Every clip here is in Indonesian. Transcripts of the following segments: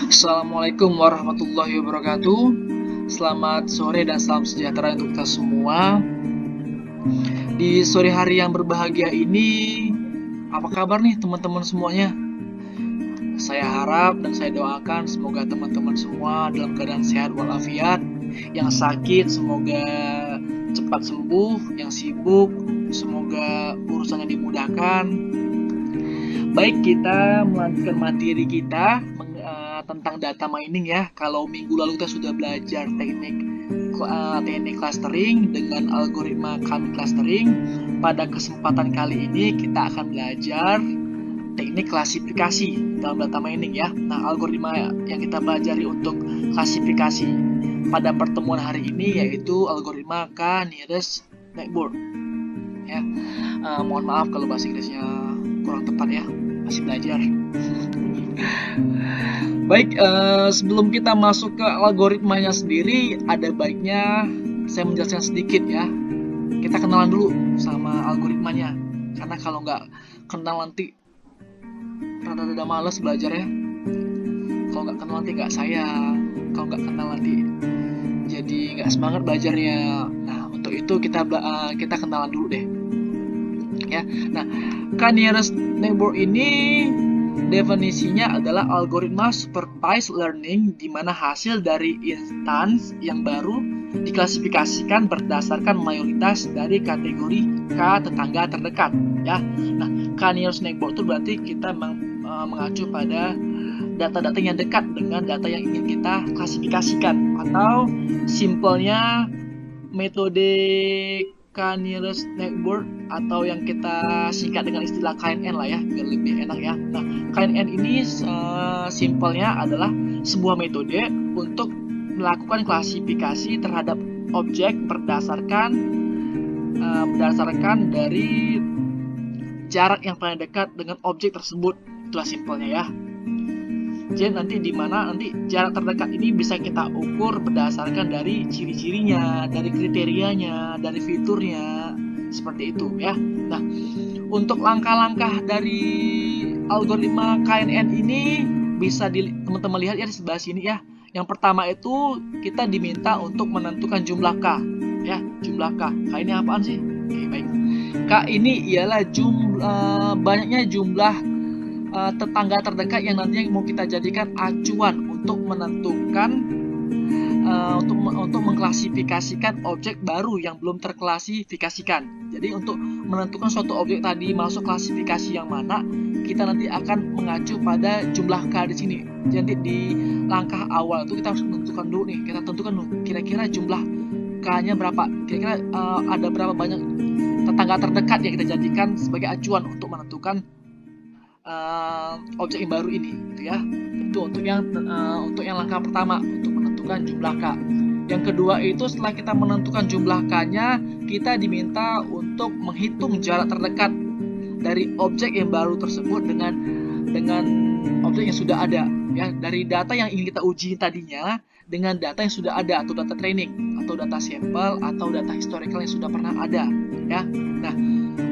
Assalamualaikum warahmatullahi wabarakatuh. Selamat sore dan salam sejahtera untuk kita semua. Di sore hari yang berbahagia ini, apa kabar nih teman-teman semuanya? Saya harap dan saya doakan semoga teman-teman semua dalam keadaan sehat walafiat. Yang sakit semoga cepat sembuh, yang sibuk semoga urusannya dimudahkan. Baik, kita melanjutkan materi kita tentang data mining ya. Kalau minggu lalu kita sudah belajar teknik clustering dengan algoritma kami clustering. Pada kesempatan kali ini kita akan belajar teknik klasifikasi dalam data mining ya. Nah, algoritma yang kita pelajari untuk klasifikasi pada pertemuan hari ini yaitu algoritma K-nearest neighbor. Ya, mohon maaf kalau bahasa Inggrisnya kurang tepat ya, masih belajar. Baik, sebelum kita masuk ke algoritmanya sendiri, ada baiknya saya menjelaskan sedikit ya. Kita kenalan dulu sama algoritmanya, karena kalau nggak kenal nanti rada-rada males belajar ya. Kalau nggak kenal nanti nggak sayang, kalau nggak kenal nanti jadi nggak semangat belajarnya. Nah, untuk itu kita kenalan dulu deh. Ya, nah, K-nearest neighbor ini definisinya adalah algoritma supervised learning di mana hasil dari instance yang baru diklasifikasikan berdasarkan mayoritas dari kategori K tetangga terdekat ya. Nah, K-nearest neighbor itu berarti kita mengacu pada data-data yang dekat dengan data yang ingin kita klasifikasikan, atau simpelnya metode K-nearest neighbor atau yang kita singkat dengan istilah KNN lah ya, biar lebih enak ya. Nah, KNN ini simpelnya adalah sebuah metode untuk melakukan klasifikasi terhadap objek berdasarkan dari jarak yang paling dekat dengan objek tersebut. Itulah simpelnya ya. Jadi nanti jarak terdekat ini bisa kita ukur berdasarkan dari ciri-cirinya, dari kriterianya, dari fiturnya, seperti itu ya. Nah, untuk langkah-langkah dari algoritma KNN ini bisa teman-teman lihat ya di sebelah sini ya. Yang pertama itu kita diminta untuk menentukan jumlah K ya, jumlah K. K ini apaan sih? Oke, baik. K ini ialah banyaknya jumlah tetangga terdekat yang nantinya mau kita jadikan acuan untuk menentukan untuk mengklasifikasikan objek baru yang belum terklasifikasikan. Jadi untuk menentukan suatu objek tadi masuk klasifikasi yang mana, kita nanti akan mengacu pada jumlah K di sini. Jadi di langkah awal itu kita harus menentukan dulu nih, kita tentukan dulu kira-kira jumlah K-nya berapa, kira-kira ada berapa banyak tetangga terdekat yang kita jadikan sebagai acuan untuk menentukan objek yang baru ini, gitu ya. Itu untuk yang langkah pertama, untuk menentukan jumlah K. Yang kedua itu setelah kita menentukan jumlah K-nya, kita diminta untuk menghitung jarak terdekat dari objek yang baru tersebut dengan objek yang sudah ada ya, dari data yang ingin kita uji tadinya dengan data yang sudah ada, atau data training atau data sampel atau data historical yang sudah pernah ada ya. Nah,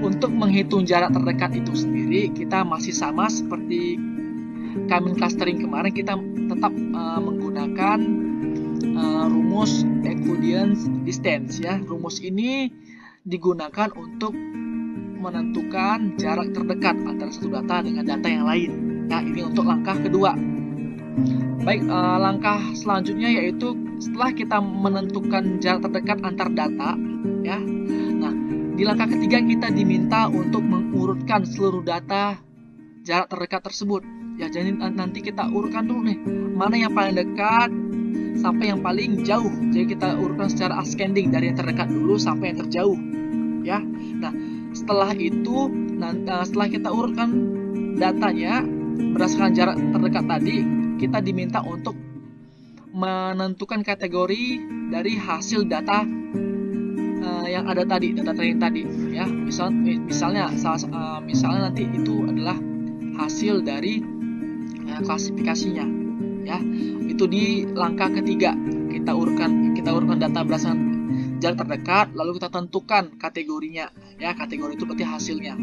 untuk menghitung jarak terdekat itu sendiri kita masih sama seperti kami clustering kemarin, kita tetap menggunakan rumus Euclidean distance ya. Rumus ini digunakan untuk menentukan jarak terdekat antara satu data dengan data yang lain. Nah, ini untuk langkah kedua. Baik, langkah selanjutnya yaitu setelah kita menentukan jarak terdekat antar data ya. Nah, di langkah ketiga kita diminta untuk mengurutkan seluruh data jarak terdekat tersebut. Ya, jadi nanti kita urutkan dulu nih, mana yang paling dekat sampai yang paling jauh. Jadi kita urutkan secara ascending dari yang terdekat dulu sampai yang terjauh. Ya. Nah, setelah itu setelah kita urutkan datanya berdasarkan jarak terdekat tadi, kita diminta untuk menentukan kategori dari hasil data yang ada tadi, data training tadi ya. Misalnya nanti itu adalah hasil dari klasifikasinya ya. Itu di langkah ketiga, kita urutkan data berdasarkan jarak terdekat, lalu kita tentukan kategorinya ya. Kategori itu berarti hasilnya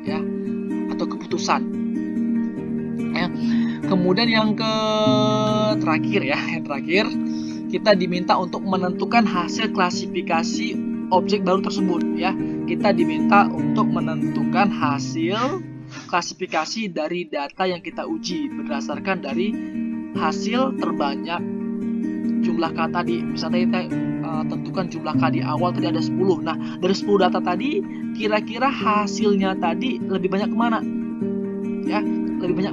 ya, atau keputusan ya. Kemudian yang terakhir ya, yang terakhir kita diminta untuk menentukan hasil klasifikasi objek baru tersebut ya. Kita diminta untuk menentukan hasil klasifikasi dari data yang kita uji berdasarkan dari hasil terbanyak jumlah K tadi. Misalnya kita tentukan jumlah K di awal tadi ada 10. Nah, dari 10 data tadi kira-kira hasilnya tadi lebih banyak kemana? Ya, lebih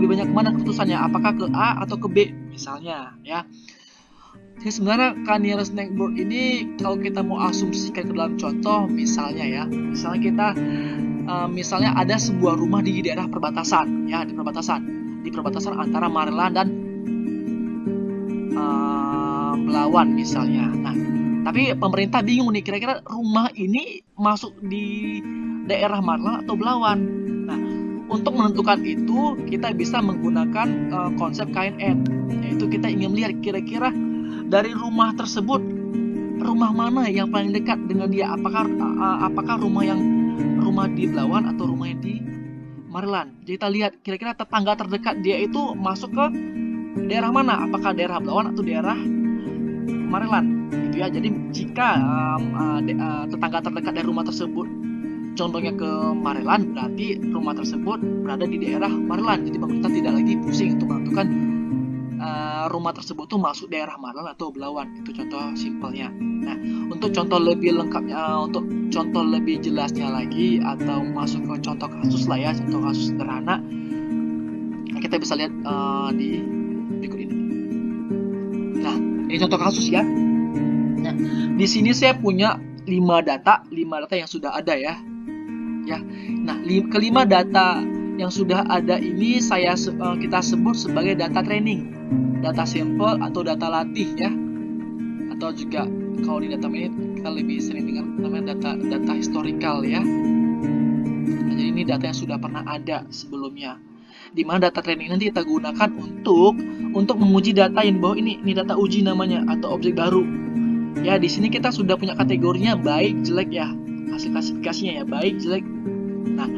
banyak kemana keputusannya? Apakah ke A atau ke B misalnya ya. Jadi sebenarnya K-nearest neighbor ini kalau kita mau asumsikan ke dalam contoh misalnya ya, misalnya kita misalnya ada sebuah rumah di daerah perbatasan ya, di perbatasan antara Maryland dan Belawan misalnya. Nah, tapi pemerintah bingung nih, kira-kira rumah ini masuk di daerah Maryland atau Belawan. Nah, untuk menentukan itu kita bisa menggunakan konsep KNN, yaitu kita ingin melihat kira-kira dari rumah tersebut, rumah mana yang paling dekat dengan dia? Apakah rumah di Belawan atau rumah yang di Maryland? Jadi kita lihat kira-kira tetangga terdekat dia itu masuk ke daerah mana? Apakah daerah Belawan atau daerah Maryland? Gitu ya. Jadi jika tetangga terdekat dari rumah tersebut contohnya ke Maryland, berarti rumah tersebut berada di daerah Maryland. Jadi pemerintah tidak lagi pusing untuk menentukan rumah tersebut tuh masuk daerah Maryland atau Belawan. Itu contoh simpelnya. Nah, untuk contoh lebih lengkapnya, untuk contoh lebih jelasnya lagi atau masuk ke contoh kasus lah ya, contoh kasus sederhana, kita bisa lihat di berikut ini. Nah, ini contoh kasus ya. Nah, di sini saya punya 5 data yang sudah ada ya. Nah, kelima data yang sudah ada ini kita sebut sebagai data training, data sampel atau data latih ya, atau juga kalau di data ini kita lebih sering dengar namanya data historical ya. Nah, jadi ini data yang sudah pernah ada sebelumnya, di mana data training nanti kita gunakan untuk menguji data yang di bawah ini data uji namanya atau objek baru ya. Di sini kita sudah punya kategorinya baik jelek ya, hasil klasifikasinya ya baik jelek. Nah,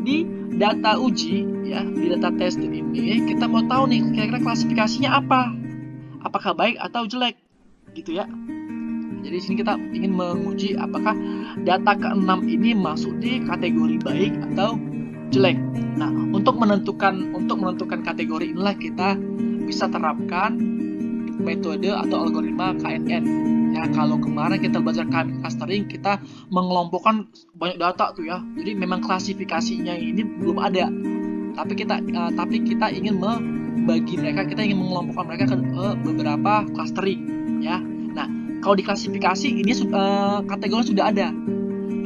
di data uji ya, di data test ini kita mau tahu nih kira-kira klasifikasinya apa, apakah baik atau jelek gitu ya. Jadi di sini kita ingin menguji apakah data ke-6 ini masuk di kategori baik atau jelek. Nah, untuk menentukan kategori inilah kita bisa terapkan metode atau algoritma KNN. Ya, kalau kemarin kita belajar clustering, kita mengelompokkan banyak data tuh ya. Jadi memang klasifikasinya ini belum ada. Tapi kita ingin membagi mereka, kita ingin mengelompokkan mereka ke beberapa clustering ya. Nah, kalau di klasifikasi ini kategori sudah ada.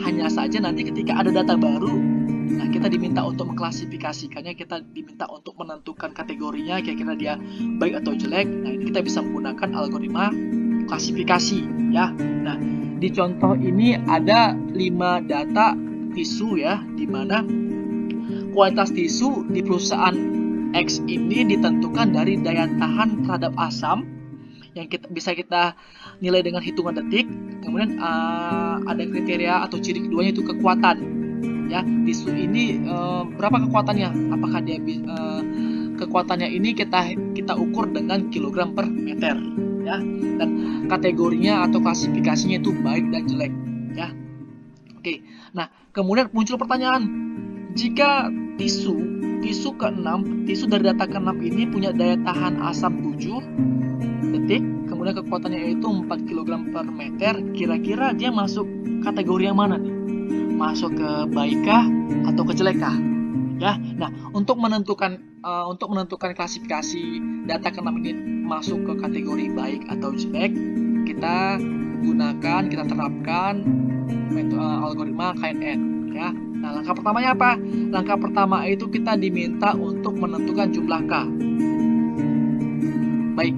Hanya saja nanti ketika ada data baru, nah kita diminta untuk mengklasifikasikannya, kita diminta untuk menentukan kategorinya, kira-kira dia baik atau jelek. Nah, ini kita bisa menggunakan algoritma klasifikasi ya. Nah, di contoh ini ada 5 data tisu ya, di mana kualitas tisu di perusahaan X ini ditentukan dari daya tahan terhadap asam yang bisa kita nilai dengan hitungan detik. Kemudian ada kriteria atau ciri keduanya itu kekuatan ya. Tisu ini berapa kekuatannya? Apakah dia kekuatannya ini kita ukur dengan kilogram per meter ya, dan kategorinya atau klasifikasinya itu baik dan jelek ya. Oke. Nah, kemudian muncul pertanyaan, jika tisu ke-6, tisu dari data ke-6 ini punya daya tahan asam 7 detik, kemudian kekuatannya yaitu 4 kg per meter, kira-kira dia masuk kategori yang mana nih? Masuk ke baikkah atau ke jelekkah? Ya. Nah, untuk menentukan klasifikasi data ke-6 ini masuk ke kategori baik atau jelek, kita terapkan metode algoritma KNN ya. Nah, langkah pertamanya apa? Langkah pertama itu kita diminta untuk menentukan jumlah K. Baik.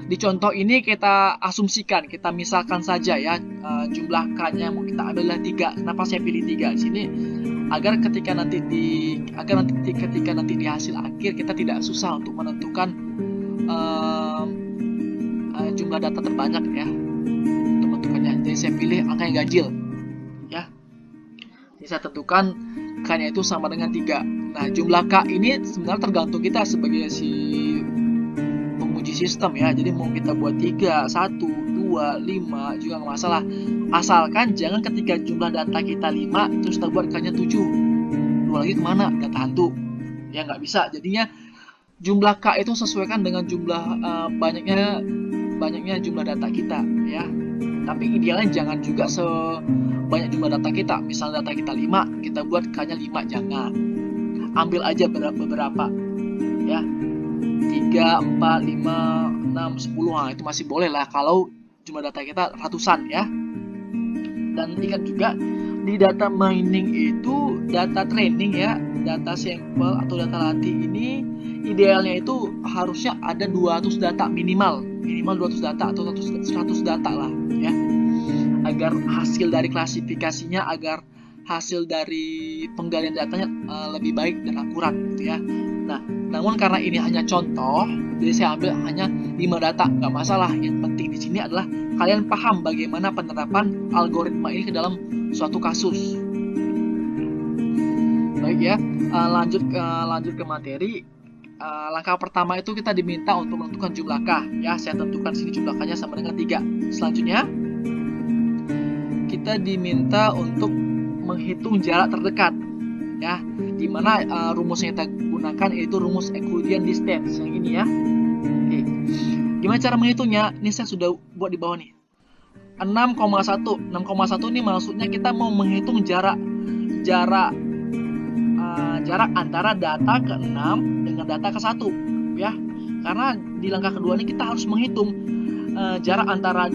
Di contoh ini kita asumsikan, kita misalkan saja ya, jumlah K-nya mau kita ambil adalah 3. Kenapa saya pilih 3 di sini? Agar ketika nanti di hasil akhir kita tidak susah untuk menentukan jumlah data terbanyak ya, untuk menentukannya. Jadi saya pilih angka yang ganjil ya. Jadi saya tentukan K-nya itu sama dengan 3. Nah, jumlah K ini sebenarnya tergantung kita sebagai si penguji sistem ya. Jadi mau kita buat 3, 1, 2, 5 juga nggak masalah. Asalkan jangan ketika jumlah data kita 5 terus kita buat K-nya 7. 2 lagi kemana? Data hantu. Ya nggak bisa. Jadinya jumlah K itu sesuaikan dengan jumlah banyaknya jumlah data kita ya. Tapi idealnya jangan juga sebanyak jumlah data kita. Misal data kita 5, kita buat K-nya 5, jangan. Ambil aja beberapa ya. 3, 4, 5, 6, 10. Nah, itu masih boleh lah kalau jumlah data kita ratusan ya. Dan ingat juga di data mining itu data training ya, data sampel atau data latih ini idealnya itu harusnya ada 200 data minimal 200 data atau 100 data lah ya, agar hasil dari klasifikasinya, agar hasil dari penggalian datanya lebih baik dan akurat gitu ya. Nah, namun karena ini hanya contoh, jadi saya ambil hanya 5 data, nggak masalah. Yang penting di sini adalah kalian paham bagaimana penerapan algoritma ini ke dalam suatu kasus. Baik ya, lanjut ke materi. Langkah pertama itu kita diminta untuk menentukan jumlah K ya. Saya tentukan sini jumlah K-nya sama dengan 3. Selanjutnya kita diminta untuk menghitung jarak terdekat ya, dimana rumus yang kita gunakan yaitu rumus Euclidean distance yang ini ya. Oke, gimana cara menghitungnya? Ini saya sudah buat di bawah nih. 6,1 ini maksudnya kita mau menghitung jarak antara data ke-6 dengan data ke-1 ya. Karena di langkah kedua ini kita harus menghitung jarak antara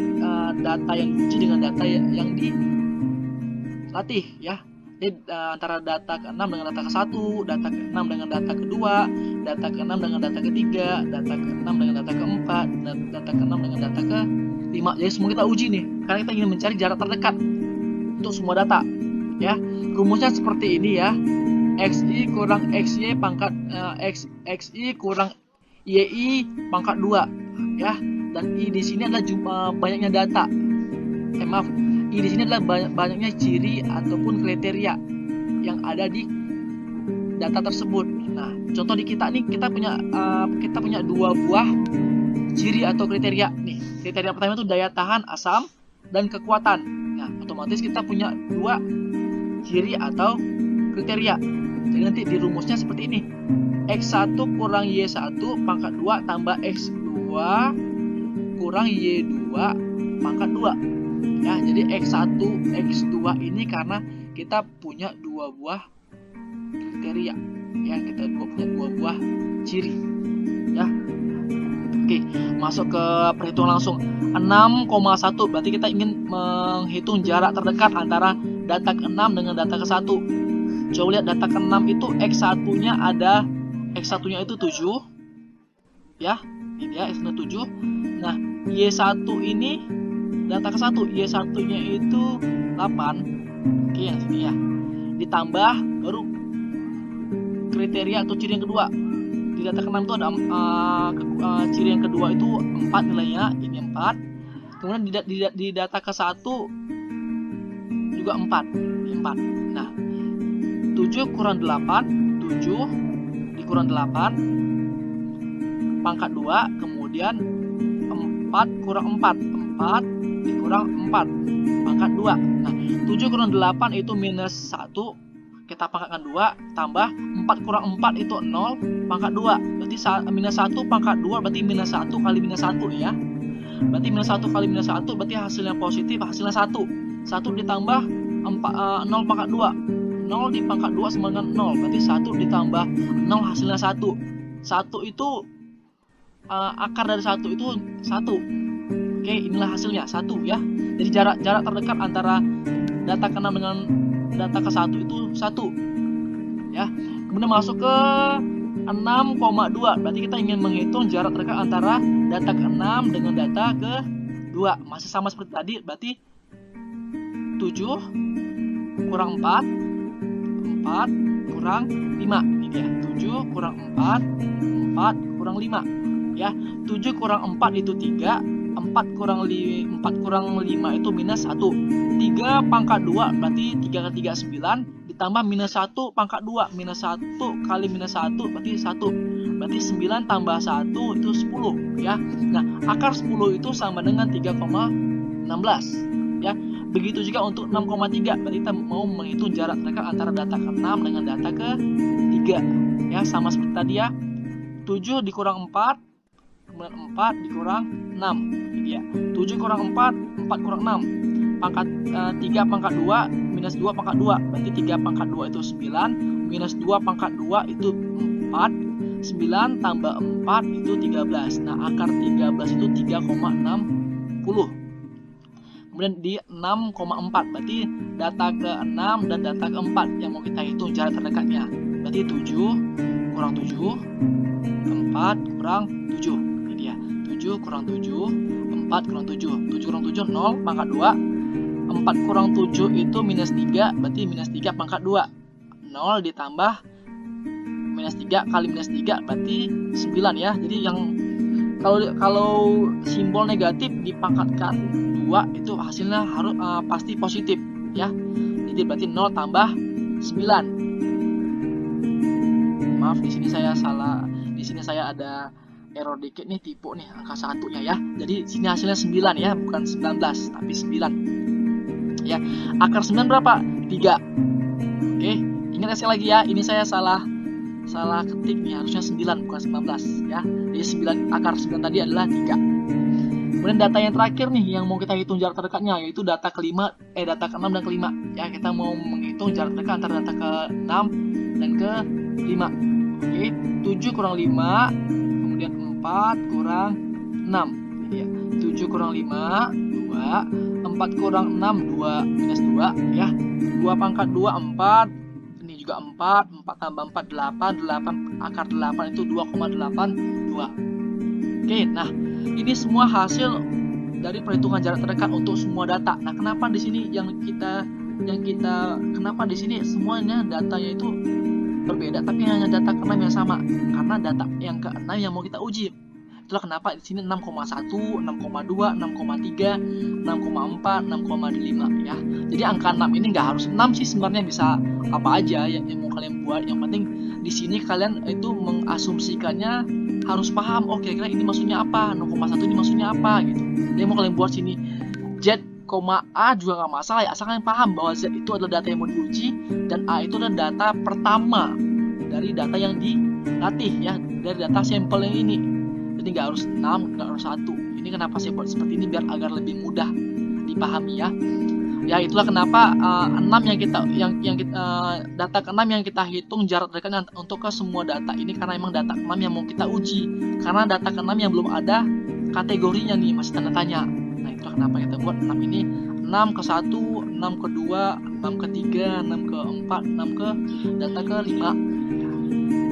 data yang diuji dengan data yang dilatih ya. Jadi antara data ke-6 dengan data ke-1, data ke-6 dengan data kedua, data ke-6 dengan data ketiga, data ke-6 dengan data ke-4, dan data ke-6 dengan data ke-5. Jadi semua kita uji nih, karena kita ingin mencari jarak terdekat untuk semua data ya. Rumusnya seperti ini ya. XI kurang XY pangkat XI kurang YI pangkat 2 ya. Dan I di sini adalah banyaknya data. Maaf, I di sini adalah banyaknya ciri ataupun kriteria yang ada di data tersebut. Nah, contoh di kita nih, kita punya 2 buah ciri atau kriteria nih. Kriteria pertama itu daya tahan asam dan kekuatan. Nah, otomatis kita punya 2 ciri atau kriteria. Jadi nanti di rumusnya seperti ini. X1 kurang Y1 pangkat 2 tambah X2 kurang Y2 pangkat 2. Ya, jadi X1, X2 ini karena kita punya 2 buah kriteria. Ya, kita punya 2 buah ciri. Ya. Oke, masuk ke perhitungan langsung. 6,1 berarti kita ingin menghitung jarak terdekat antara data ke-6 dengan data ke-1. Coba lihat data ke-6 itu X1-nya itu 7. Ya, ini dia X1 7. Nah, Y1 ini data ke-1, Y1-nya itu 8. Oke, yang sini ya. Ditambah baru kriteria atau ciri yang kedua. Di data ke-6 itu ada ciri yang kedua itu 4 nilainya, ini 4. Kemudian di data ke-1 juga 4. Nah, 7 kurang 8, 7 dikurang 8 pangkat 2, kemudian 4 kurang 4 dikurang 4 pangkat 2. Nah, 7 kurang 8 itu minus 1, kita pangkatkan 2, tambah 4 kurang 4 itu 0 pangkat 2. Berarti minus 1 pangkat 2 berarti minus 1 kali minus 1 ya. Berarti minus 1 kali minus 1 berarti hasilnya positif, hasilnya 1. 1 ditambah 0 pangkat 2. 0 di pangkat 2 sama dengan 0. Berarti 1 ditambah 0 hasilnya 1. 1 itu akar dari 1 itu 1. Oke, inilah hasilnya 1 ya. Jadi jarak terdekat antara data ke-6 dengan data ke-1 itu 1. Ya. Kemudian masuk ke 6,2. Berarti kita ingin menghitung jarak terdekat antara data ke-6 dengan data ke-2. Masih sama seperti tadi, berarti 7 kurang 4 kurang 5. Ini dia, 7 kurang 4 kurang 5 ya. 7 kurang 4 itu 3, 4 kurang 5 itu minus 1. 3 pangkat 2 berarti 3 ke 3 9, ditambah minus 1 pangkat 2. Minus 1 kali minus 1 berarti 1. Berarti 9 tambah 1 itu 10 ya. Nah, akar 10 itu sama dengan 3,16 ya. Begitu juga untuk 6,3. Berarti kita mau menghitung jarak terdekat antara data ke-6 dengan data ke-3 ya, sama seperti tadi ya. 7 dikurang 4, kemudian 4 dikurang 6. Ini ya. 7 kurang 4, 4 kurang 6. Pangkat 3 pangkat 2 minus 2 pangkat 2. Berarti 3 pangkat 2 itu 9, minus 2 pangkat 2 itu 4. 9 tambah 4 itu 13. Nah, akar 13 itu 3,60. Kemudian di 6,4. Berarti data ke-6 dan data ke-4 yang mau kita hitung jarak terdekatnya. Berarti 7 kurang 7, 4 kurang 7. Ini dia. 7 kurang 7, 4 kurang 7. 7 kurang 7 0 pangkat 2. 4 kurang 7 itu minus 3, berarti minus 3 pangkat 2. 0 ditambah minus 3 kali minus 3 berarti 9 ya. Jadi yang kalau simbol negatif dipangkatkan 2 itu hasilnya harus pasti positif ya. Jadi berarti 0 tambah 9. Maaf, di sini saya salah. Di sini saya ada error dikit nih, tipe nih angka satunya ya. Jadi sini hasilnya 9 ya, bukan 19 tapi 9. Ya, akar 9 berapa? 3. Oke, ingat sekali lagi ya, ini saya salah ketik nih, harusnya 9 bukan 19 ya. Jadi 9, akar 9 tadi adalah 3. Kemudian data yang terakhir nih yang mau kita hitung jarak terdekatnya, yaitu data data ke-6 dan ke-5 ya. Kita mau menghitung jarak terdekat antara data ke-6 dan ke-5. Oke, 7 kurang 5, kemudian 4 kurang 6 ya. 7 kurang 5 2, 4 kurang 6 2 minus 2 ya. 2 pangkat 2 4, ini juga 4 tambah 4 8, akar 8 itu 2,82. Oke, nah ini semua hasil dari perhitungan jarak terdekat untuk semua data. Nah, kenapa di sini kenapa di sini semuanya datanya itu berbeda tapi hanya data ke-6 yang sama? Karena data yang ke-6 yang mau kita uji. Itulah kenapa di sini 6,1, 6,2, 6,3, 6,4, 6,5 ya. Jadi angka 6 ini nggak harus 6 sih sebenarnya, bisa apa aja yang mau kalian buat. Yang penting di sini kalian itu mengasumsikannya harus paham, oh kira-kira ini maksudnya apa, 0,1 ini maksudnya apa gitu. Jadi mau kalian buat sini Z, A juga nggak masalah ya, asal kalian paham bahwa Z itu adalah data yang mau diuji dan A itu adalah data pertama dari data yang dilatih ya, dari data sampel yang ini. Jadi nggak harus 6, nggak harus 1. Ini kenapa saya buat seperti ini biar agar lebih mudah dipahami ya. Ya, itulah kenapa 6 data ke-6 yang kita hitung jarak dekatnya untuk ke semua data ini, karena emang data ke-6 yang mau kita uji. Karena data ke-6 yang belum ada kategorinya nih, masih tanda tanya. Nah, itulah kenapa kita buat 6 ini. 6 ke 1, 6 ke 2, 6 ke 3, 6 ke 4, 6 ke data ke 5.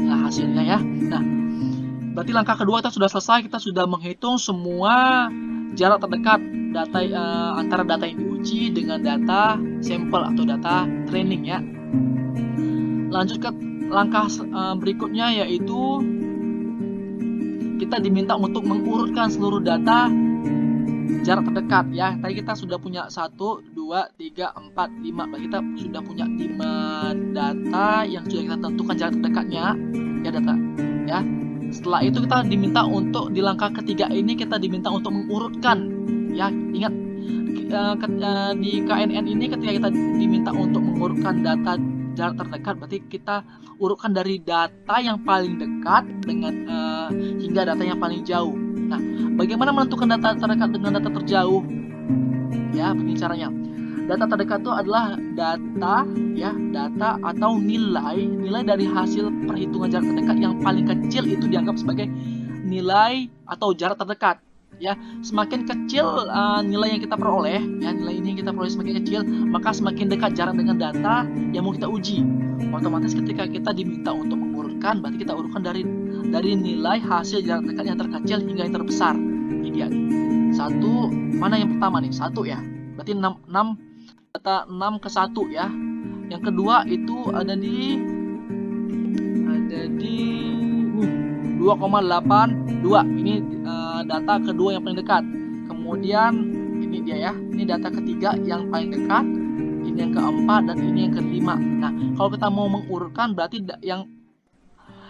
Nah, hasilnya ya. Nah, berarti langkah kedua kita sudah selesai, kita sudah menghitung semua jarak terdekat data antara data yang diuji dengan data sampel atau data training ya. Lanjut ke langkah berikutnya, yaitu kita diminta untuk mengurutkan seluruh data jarak terdekat ya. Tadi kita sudah punya 1, 2, 3, 4, 5. Berarti kita sudah punya 5 data yang sudah kita tentukan jarak terdekatnya ya, data ya. Setelah itu kita diminta untuk di langkah ketiga ini kita diminta untuk mengurutkan ya. Ingat di KNN ini ketika kita diminta untuk mengurutkan data jarak terdekat, berarti kita urutkan dari data yang paling dekat dengan hingga data yang paling jauh. Nah, bagaimana menentukan data terdekat dengan data terjauh? Ya, begini caranya. Data terdekat itu adalah data atau nilai dari hasil perhitungan jarak terdekat yang paling kecil itu dianggap sebagai nilai atau jarak terdekat ya. Semakin kecil nilai yang kita peroleh ya, nilai ini yang kita peroleh semakin kecil, maka semakin dekat jarak dengan data yang mau kita uji. Otomatis ketika kita diminta untuk mengurutkan, berarti kita urutkan dari nilai hasil jarak dekat yang terkecil hingga yang terbesar. Ini dia nih. 1, mana yang pertama nih? 1 ya. Berarti 6 data 6 ke 1 ya. Yang kedua itu ada di 2,82. Ini data kedua yang paling dekat. Kemudian ini dia ya. Ini data ketiga yang paling dekat. Ini ini yang keempat, dan ini yang kelima. Nah, kalau kita mau mengurutkan berarti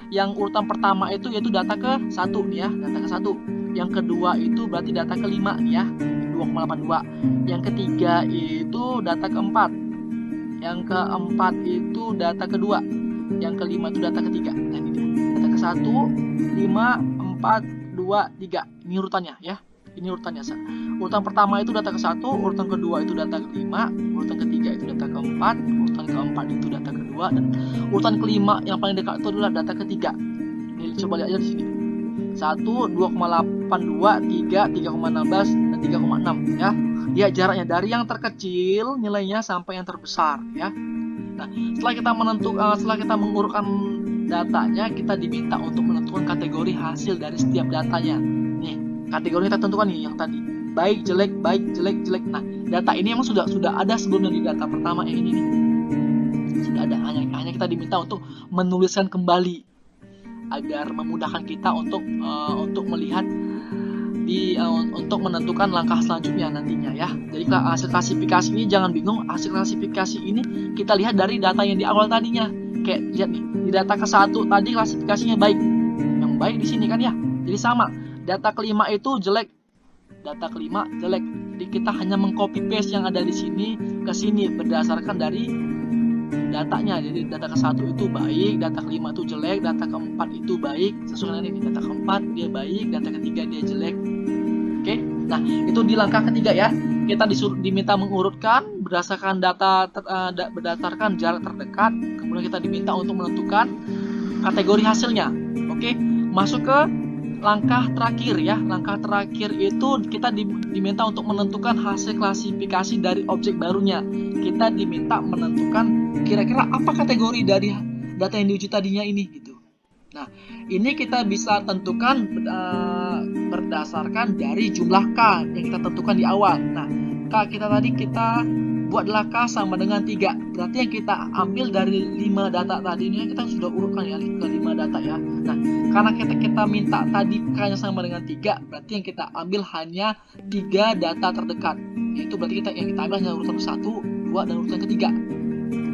yang urutan pertama itu yaitu data ke 1 nih ya, data ke 1. Yang kedua itu berarti data ke-5 nih ya, 2,82. Yang ketiga itu data ke-4. Yang keempat itu data kedua. Yang kelima itu data ketiga. Nah, ini dia. Data ke-1, 5, 4, 2, 3. Ini urutannya ya. Ini urutannya. Urutan pertama itu data ke-1, urutan kedua itu data ke-5, urutan ketiga itu data ke-4, urutan keempat itu data kedua, dan urutan kelima yang paling dekat itu adalah data ketiga. Ini coba lihat aja di sini. 1, 2,82, 3, 3,16, dan 3,6 ya. Lihat jaraknya dari yang terkecil nilainya sampai yang terbesar ya. Nah, setelah kita mengurutkan datanya, kita diminta untuk menentukan kategori hasil dari setiap datanya. Nih, kategori kita tentukan nih yang tadi. Baik, jelek, jelek. Nah, data ini emang sudah ada sebelumnya di data pertama yang ini nih. Sudah ada, hanya kita diminta untuk menuliskan kembali agar memudahkan kita untuk melihat untuk menentukan langkah selanjutnya nantinya ya. Jadi hasil klasifikasi ini jangan bingung, hasil klasifikasi ini kita lihat dari data yang di awal tadinya. Kayak lihat nih, di data ke-1 tadi klasifikasinya baik. Yang baik di sini kan ya. Jadi sama. Data kelima itu jelek. Data kelima jelek. Jadi kita hanya mengcopy paste yang ada di sini ke sini berdasarkan dari datanya. Jadi data ke-1 itu baik, data kelima itu jelek, data keempat itu baik. Sesuai dengan ini, data keempat dia baik, data ketiga dia jelek. Oke. Nah, itu di langkah ketiga ya. Kita diminta mengurutkan berdasarkan berdasarkan jarak terdekat. Kemudian kita diminta untuk menentukan kategori hasilnya. Oke. Masuk ke langkah terakhir ya. Langkah terakhir itu kita diminta untuk menentukan hasil klasifikasi dari objek barunya. Kita diminta menentukan kira-kira apa kategori dari data yang diuji tadinya ini gitu. Nah, ini kita bisa tentukan berdasarkan dari jumlah K yang kita tentukan di awal. Nah, kita buatlah K sama dengan 3. Berarti yang kita ambil dari 5 data tadi ini kita sudah urutkan ya ke 5 data ya. Nah, karena kita minta tadi K-nya sama dengan 3, berarti yang kita ambil hanya 3 data terdekat. Yaitu berarti yang kita ambil hanya urutan 1, 2, dan urutan ketiga.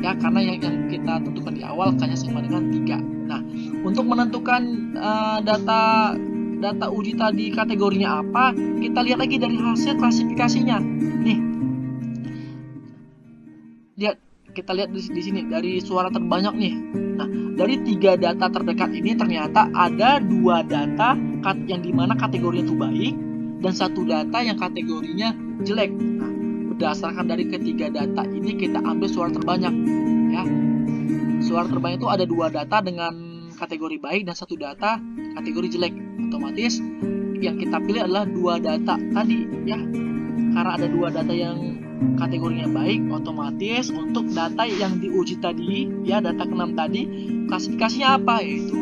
Ya, karena yang kita tentukan di awal K-nya sama dengan 3. Nah, untuk menentukan data uji tadi kategorinya apa, kita lihat lagi dari hasil klasifikasinya. Nih, kita lihat di sini dari suara terbanyak nih. Nah, dari 3 data terdekat ini ternyata ada 2 data yang dimana kategorinya itu baik dan 1 data yang kategorinya jelek. Nah, berdasarkan dari ketiga data ini kita ambil suara terbanyak ya. Suara terbanyak itu ada 2 data dengan kategori baik dan 1 data kategori jelek. Otomatis yang kita pilih adalah 2 data tadi ya. Karena ada 2 data yang kategorinya baik, otomatis untuk data yang diuji tadi ya, data ke-6 tadi klasifikasinya apa? Yaitu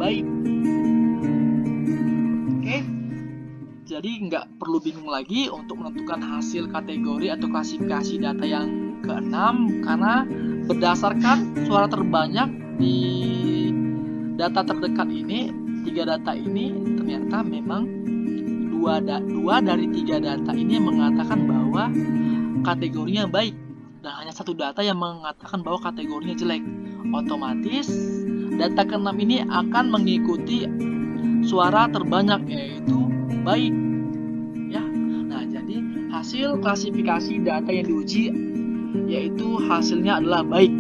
baik. Oke. Jadi nggak perlu bingung lagi untuk menentukan hasil kategori atau klasifikasi data yang ke-6 karena berdasarkan suara terbanyak di data terdekat ini, 3 data ini ternyata memang 2 dari 3 data ini mengatakan bahwa kategorinya baik dan hanya 1 data yang mengatakan bahwa kategorinya jelek. Otomatis data ke-6 ini akan mengikuti suara terbanyak yaitu baik ya. Nah, jadi hasil klasifikasi data yang diuji yaitu hasilnya adalah baik.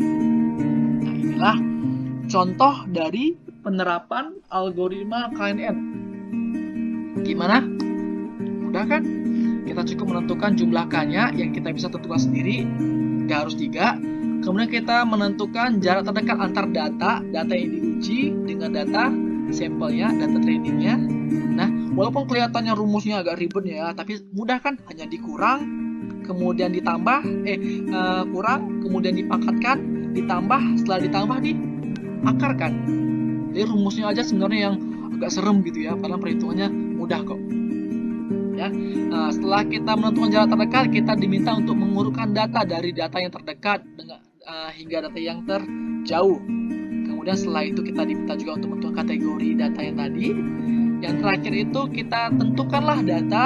Nah, inilah contoh dari penerapan algoritma KNN. Gimana? Mudah kan? Kita cukup menentukan jumlah K-nya yang kita bisa tentukan sendiri, gak harus 3. Kemudian kita menentukan jarak terdekat antar data yang diuji dengan data sampelnya, data trainingnya. Nah, walaupun kelihatannya rumusnya agak ribet ya, tapi mudah kan? Hanya dikurang, kemudian ditambah, kurang, kemudian dipangkatkan, ditambah, setelah ditambah diakarkan. Jadi rumusnya aja sebenarnya yang agak serem gitu ya, padahal perhitungannya mudah kok. Ya. Nah, setelah kita menentukan jarak terdekat, kita diminta untuk mengurutkan data dari data yang terdekat hingga data yang terjauh. Kemudian setelah itu kita diminta juga untuk menentukan kategori data yang tadi. Yang terakhir itu kita tentukanlah data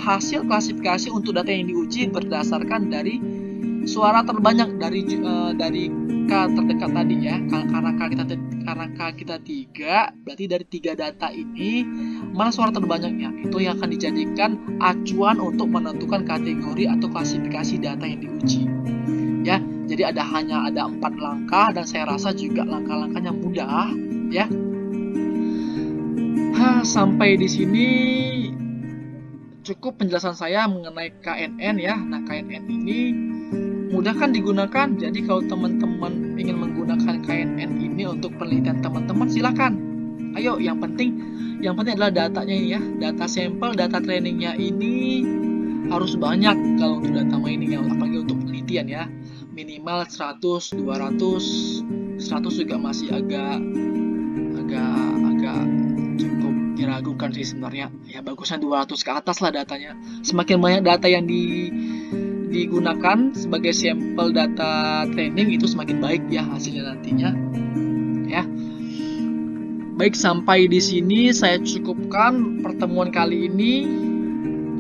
hasil klasifikasi untuk data yang diuji berdasarkan dari suara terbanyak dari K terdekat tadi ya. Karena K kita 3, berarti dari 3 data ini mana suara terbanyaknya? Itu yang akan dijadikan acuan untuk menentukan kategori atau klasifikasi data yang diuji. Ya, jadi hanya ada 4 langkah dan saya rasa juga langkah-langkahnya mudah ya. Sampai di sini cukup penjelasan saya mengenai KNN ya. Nah, KNN ini mudah kan digunakan. Jadi kalau teman-teman ingin menggunakan KNN ini untuk penelitian teman-teman, silakan. Ayo, yang penting adalah datanya ini ya. Data sampel, data trainingnya ini harus banyak kalau untuk data mining ya, apalagi untuk penelitian ya. Minimal 100, 200, 100 juga masih agak cukup diragukan sih sebenarnya. Ya bagusnya 200 ke atas lah datanya. Semakin banyak data yang digunakan sebagai sampel data training itu semakin baik ya hasilnya nantinya. Ya. Baik, sampai di sini saya cukupkan pertemuan kali ini.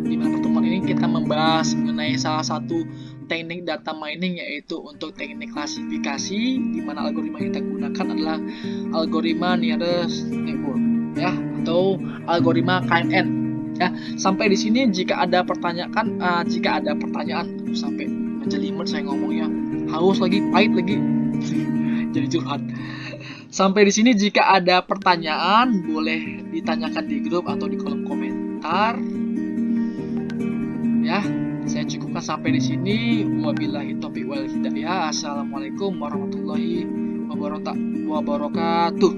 Di mana pertemuan ini kita membahas mengenai salah satu teknik data mining, yaitu untuk teknik klasifikasi, di mana algoritma yang kita gunakan adalah algoritma nearest neighbor ya, atau algoritma KNN ya. Sampai di sini jika ada pertanyaan sampai menjelimet saya ngomongnya, haus lagi, pahit lagi jadi curhat. Sampai di sini jika ada pertanyaan boleh ditanyakan di grup atau di kolom komentar ya. Saya cukupkan sampai di sini. Wabillahi taufiq wal hidayah. Assalamualaikum warahmatullahi wabarakatuh.